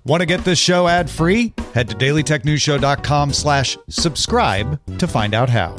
Want to get this show ad-free? Head to dailytechnewsshow.com/subscribe to find out how.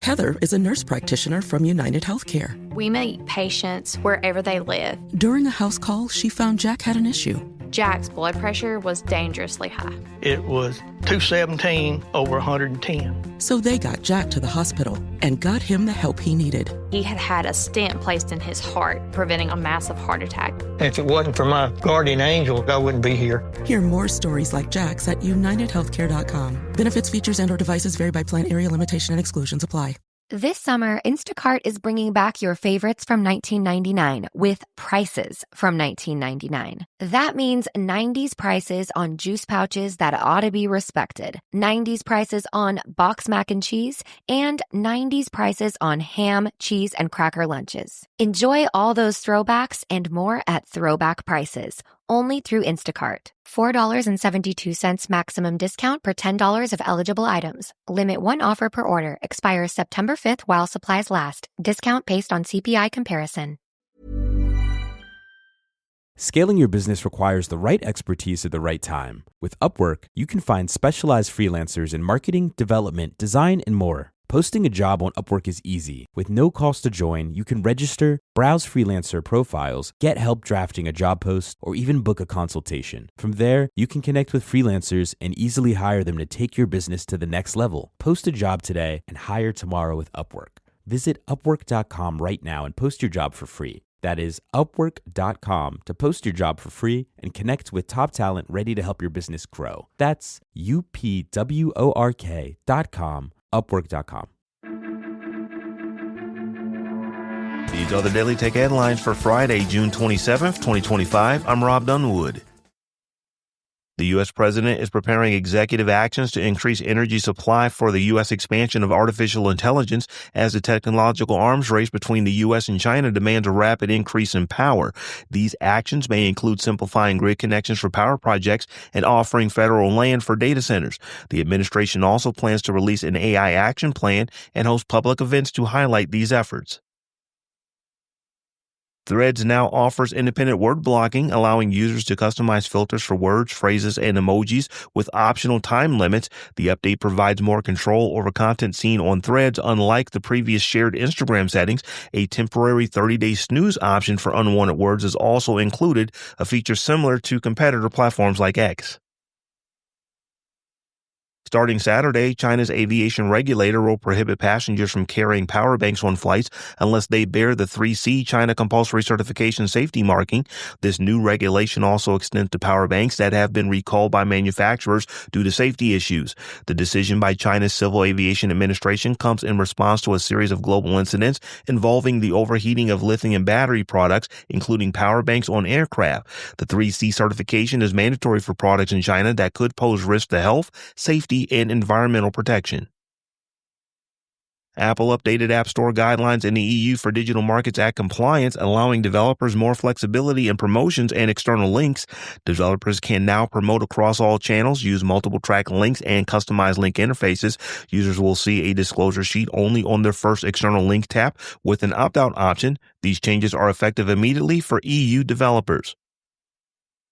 Heather is a nurse practitioner from United Healthcare. We meet patients wherever they live. During a house call, she found Jack had an issue. Jack's blood pressure was dangerously high. It was 217 over 110. So they got Jack to the hospital and got him the help he needed. He had a stent placed in his heart, preventing a massive heart attack. If it wasn't for my guardian angel, I wouldn't be here. Hear more stories like Jack's at UnitedHealthcare.com. Benefits, features, and/or devices vary by plan, area, limitation, and exclusions apply. This summer, Instacart is bringing back your favorites from 1999 with prices from 1999. That means 90s prices on juice pouches that ought to be respected, 90s prices on box mac and cheese, and 90s prices on ham, cheese, and cracker lunches. Enjoy all those throwbacks and more at throwback prices, only through Instacart. $4.72 maximum discount per $10 of eligible items. Limit one offer per order. Expires September 5th while supplies last. Discount based on CPI comparison. Scaling your business requires the right expertise at the right time. With Upwork, you can find specialized freelancers in marketing, development, design, and more. Posting a job on Upwork is easy. With no cost to join, you can register, browse freelancer profiles, get help drafting a job post, or even book a consultation. From there, you can connect with freelancers and easily hire them to take your business to the next level. Post a job today and hire tomorrow with Upwork. Visit Upwork.com right now and post your job for free. That is Upwork.com to post your job for free and connect with top talent ready to help your business grow. That's UPWORK.com. Upwork.com. These are the Daily Tech headlines for Friday, June 27th, 2025. I'm Rob Dunwood. The U.S. president is preparing executive actions to increase energy supply for the U.S. expansion of artificial intelligence as the technological arms race between the U.S. and China demands a rapid increase in power. These actions may include simplifying grid connections for power projects and offering federal land for data centers. The administration also plans to release an AI action plan and host public events to highlight these efforts. Threads now offers independent word blocking, allowing users to customize filters for words, phrases, and emojis with optional time limits. The update provides more control over content seen on Threads, unlike the previous shared Instagram settings. A temporary 30-day snooze option for unwanted words is also included, a feature similar to competitor platforms like X. Starting Saturday, China's aviation regulator will prohibit passengers from carrying power banks on flights unless they bear the 3C China Compulsory Certification Safety marking. This new regulation also extends to power banks that have been recalled by manufacturers due to safety issues. The decision by China's Civil Aviation Administration comes in response to a series of global incidents involving the overheating of lithium battery products, including power banks on aircraft. The 3C certification is mandatory for products in China that could pose risk to health, safety, and environmental protection. Apple updated App Store guidelines in the EU for Digital Markets Act compliance, allowing developers more flexibility in promotions and external links. Developers can now promote across all channels, use multiple track links, and customize link interfaces. Users will see a disclosure sheet only on their first external link tap with an opt-out option. These changes are effective immediately for EU developers.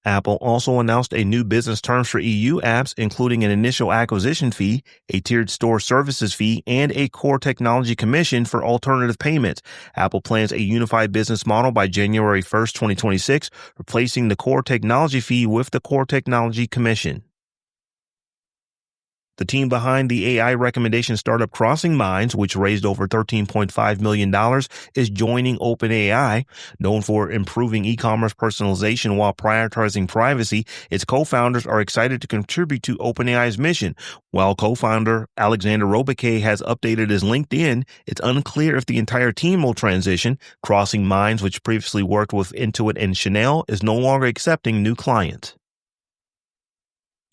Apple also announced a new business terms for EU apps, including an initial acquisition fee, a tiered store services fee, and a core technology commission for alternative payments. Apple plans a unified business model by January 1st, 2026, replacing the core technology fee with the core technology commission. The team behind the AI recommendation startup Crossing Minds, which raised over $13.5 million, is joining OpenAI. Known for improving e-commerce personalization while prioritizing privacy, its co-founders are excited to contribute to OpenAI's mission. While co-founder Alexander Robiquet has updated his LinkedIn, it's unclear if the entire team will transition. Crossing Minds, which previously worked with Intuit and Chanel, is no longer accepting new clients.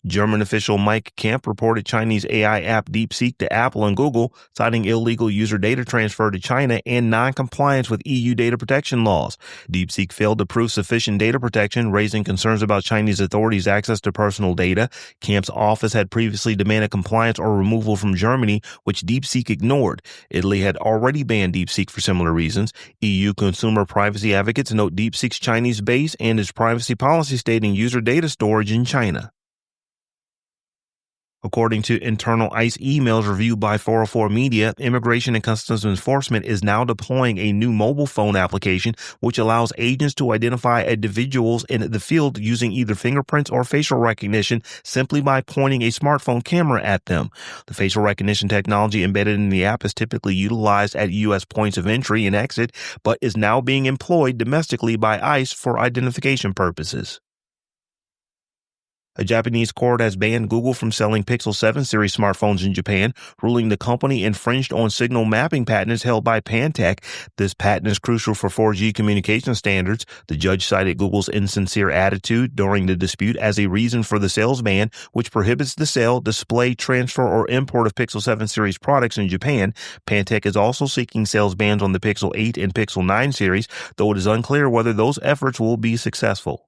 German official Mike Kemp reported Chinese AI app DeepSeek to Apple and Google, citing illegal user data transfer to China and non-compliance with EU data protection laws. DeepSeek failed to prove sufficient data protection, raising concerns about Chinese authorities' access to personal data. Kemp's office had previously demanded compliance or removal from Germany, which DeepSeek ignored. Italy had already banned DeepSeek for similar reasons. EU consumer privacy advocates note DeepSeek's Chinese base and its privacy policy stating user data storage in China. According to internal ICE emails reviewed by 404 Media, Immigration and Customs Enforcement is now deploying a new mobile phone application which allows agents to identify individuals in the field using either fingerprints or facial recognition simply by pointing a smartphone camera at them. The facial recognition technology embedded in the app is typically utilized at U.S. points of entry and exit, but is now being employed domestically by ICE for identification purposes. A Japanese court has banned Google from selling Pixel 7 series smartphones in Japan, ruling the company infringed on signal mapping patents held by Pantech. This patent is crucial for 4G communication standards. The judge cited Google's insincere attitude during the dispute as a reason for the sales ban, which prohibits the sale, display, transfer, or import of Pixel 7 series products in Japan. Pantech is also seeking sales bans on the Pixel 8 and Pixel 9 series, though it is unclear whether those efforts will be successful.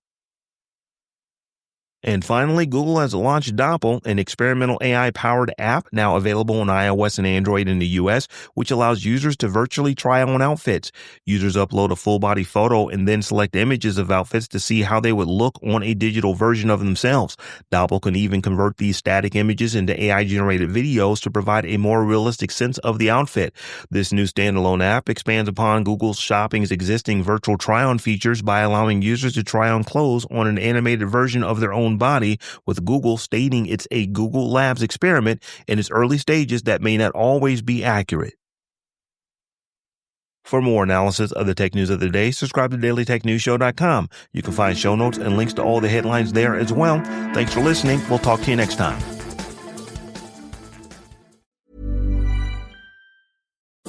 And finally, Google has launched Doppel, an experimental AI-powered app now available on iOS and Android in the U.S., which allows users to virtually try on outfits. Users upload a full-body photo and then select images of outfits to see how they would look on a digital version of themselves. Doppel can even convert these static images into AI-generated videos to provide a more realistic sense of the outfit. This new standalone app expands upon Google Shopping's existing virtual try-on features by allowing users to try on clothes on an animated version of their own body, with Google stating it's a Google Labs experiment in its early stages that may not always be accurate. For more analysis of the tech news of the day, subscribe to dailytechnewsshow.com. You can find show notes and links to all the headlines there as well. Thanks for listening. We'll talk to you next time.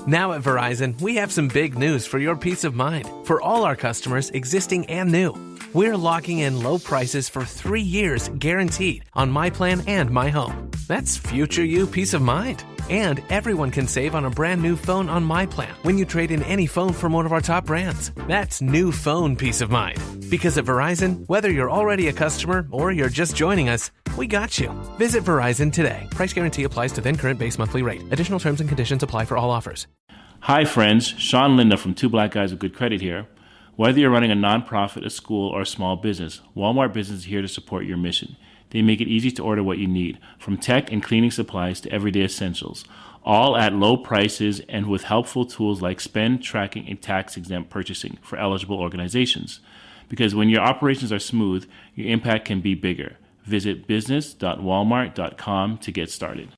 Now at Verizon, we have some big news for your peace of mind. For all our customers, existing and new, we're locking in low prices for 3 years guaranteed on My Plan and My Home. That's future you peace of mind. And everyone can save on a brand new phone on My Plan when you trade in any phone from one of our top brands. That's new phone peace of mind. Because at Verizon, whether you're already a customer or you're just joining us, we got you. Visit Verizon today. Price guarantee applies to then current base monthly rate. Additional terms and conditions apply for all offers. Hi friends, Sean Linda from Two Black Guys with Good Credit here. Whether you're running a nonprofit, a school, or a small business, Walmart Business is here to support your mission. They make it easy to order what you need, from tech and cleaning supplies to everyday essentials, all at low prices and with helpful tools like spend tracking and tax-exempt purchasing for eligible organizations. Because when your operations are smooth, your impact can be bigger. Visit business.walmart.com to get started.